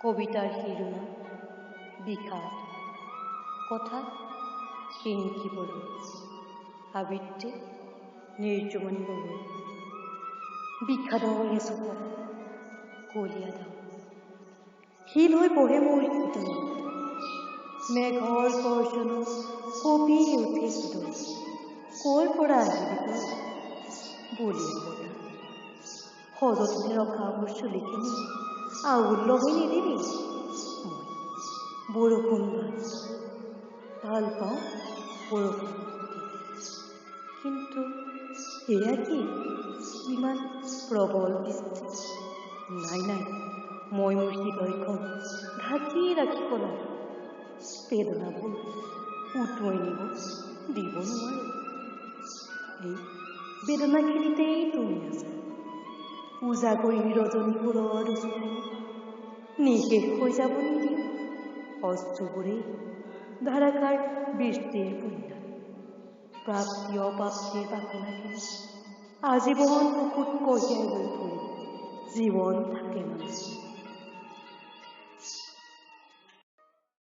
কবিতাৰ শিৰোনাম বিষাদ, কথা কিংকি বড়ো, আবৃত্তি নিৰ্জমনী বড়ো। বিষাদৰ এচুকত কলীয়া দাম শিল হৈ বহে মোৰ হৃদয়, মেঘৰ গৰ্জনত কঁপি উঠে হৃদয়। ক'ৰ পৰা আহিবি তই বলিয়া বতাহ, সযতনে ৰখা মোৰ চুলিখিনি আউল লগাই নিদিবি। মই বৰষুণ ভাল পাওঁ বৰষুণ, কিন্তু এয়া কি ইমান প্ৰবল বৃষ্টি? নাই নাই, মই মোৰ হৃদয়খন ঢাকি ৰাখিব লাগে। বেদনাবোৰ উটুৱাই নিব দিব নোৱাৰো। এই বেদনাখিনিতেই তুমি আছা, উজাগৰি ৰজনীফুলৰ চকুত নিশেষ হৈ যাব নিদিওঁ। অশ্ৰুবোৰেই ধাৰাকাৰ বৃষ্টিৰ পুণ্য, প্ৰাপ্তি অপ্ৰাপ্তিৰ পাখনাখিনি আজীৱন বুকুত কঢ়িয়াই লৈ ফুৰিম জীৱন থাকে মানে।